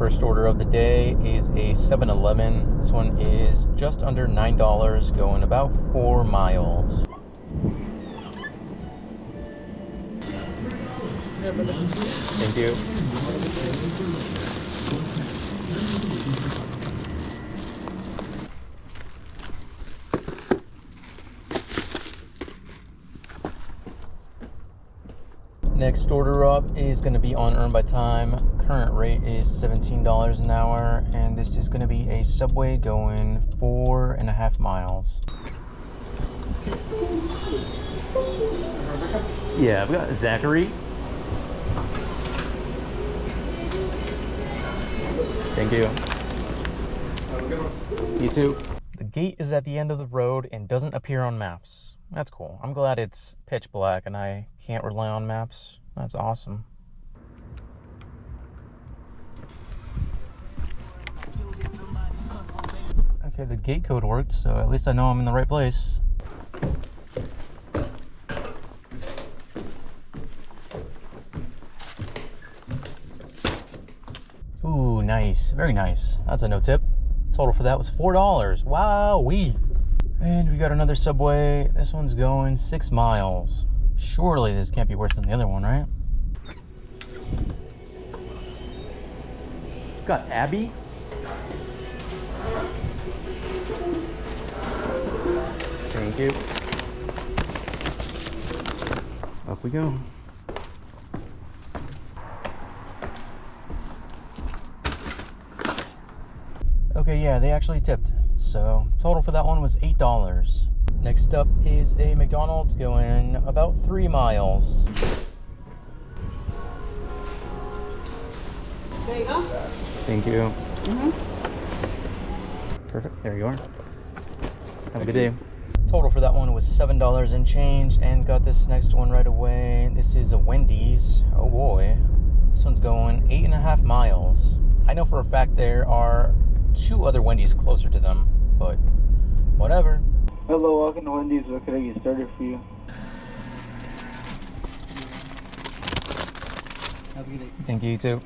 First order of the day is a 7-Eleven. This one is just under $9, going about 4 miles. Thank you. Next order up is going to be on Earn by Time. Current rate is $17 an hour, and this is going to be a Subway going 4.5 miles. Yeah, we got Zachary. Thank you. You too. The gate is at the end of the road and doesn't appear on maps. That's cool. I'm glad it's pitch black and I can't rely on maps. That's awesome. Okay, the gate code worked, so at least I know I'm in the right place. Ooh, nice. Very nice. That's a no tip. Total for that was $4. Wow-wee. And we got another Subway. This one's going 6 miles. Surely this can't be worse than the other one, right? Got Abby. Thank you. Up we go. Okay, yeah, they actually tipped. So total for that one was $8. Next up is a McDonald's going about 3 miles. There you go. Thank you. Perfect. There you are. Have a good day. Total for that one was $7 and change, and got this next one right away. This is a Wendy's. Oh boy. This one's going 8.5 miles. I know for a fact there are 2 other Wendy's closer to them, but whatever. Hello, welcome to Wendy's. What can I get started for you? Have a good day. Thank you, too.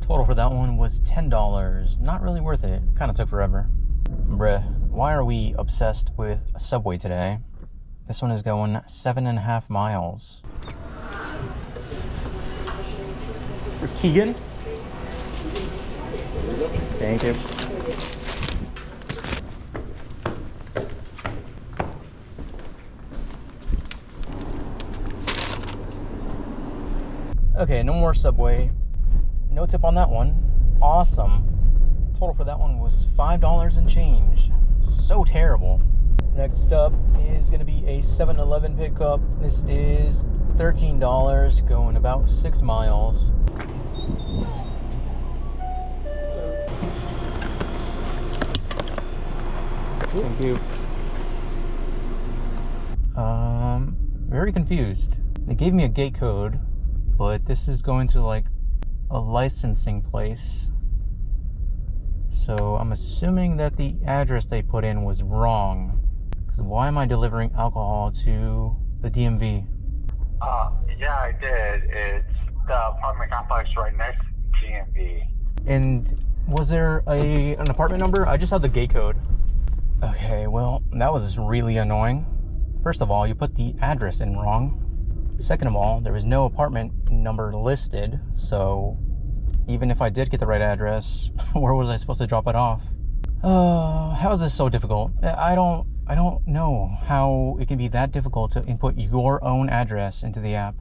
Total for that one was $10. Not really worth it. Kind of took forever. Bruh, why are we obsessed with a Subway today? This one is going 7.5 miles. For Keegan. Thank you. Okay, no more Subway. No tip on that one. Awesome. Total for that one was $5 and change. So terrible. Next up is going to be a 7-Eleven pickup. This is $13, going about 6 miles. Thank you. Very confused. They gave me a gate code, but this is going to like a licensing place. So I'm assuming that the address they put in was wrong. Because why am I delivering alcohol to the DMV? Yeah, I did. It's the apartment complex right next to DMV. And was there an apartment number? I just have the gate code. Okay, well, that was really annoying. First of all, you put the address in wrong. Second of all, there was no apartment number listed, so even if I did get the right address, where was I supposed to drop it off? How is this so difficult? I don't know how it can be that difficult to input your own address into the app.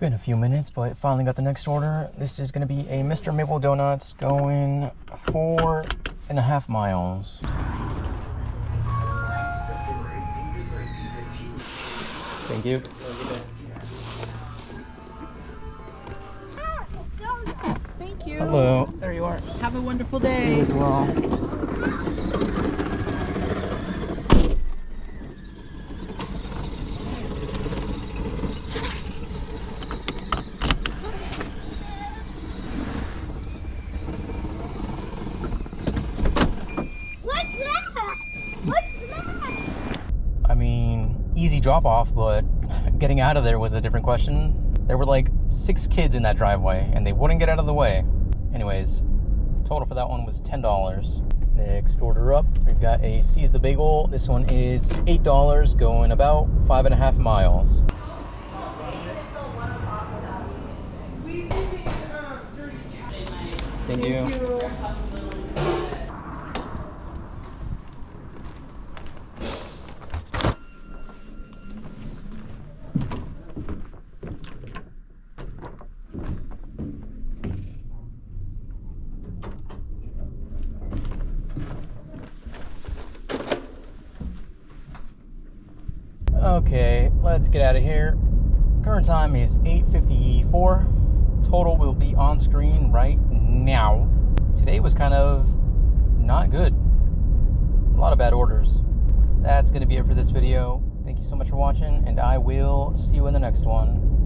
Been a few minutes, but finally got the next order. This is going to be a Mr. Maple Donuts going 4.5 miles. Thank you. Thank you. Hello. There you are. Have a wonderful day. You as well. I mean, easy drop off, but getting out of there was a different question. There were like 6 kids in that driveway and they wouldn't get out of the way. Anyways, total for that one was $10. Next order up, we've got a Seize the Bagel. This one is $8, going about 5.5 miles. Thank you. Okay, let's get out of here. Current time is 8:54. Total will be on screen right now. Today was kind of not good. A lot of bad orders. That's going to be it for this video. Thank you so much for watching, and I will see you in the next one.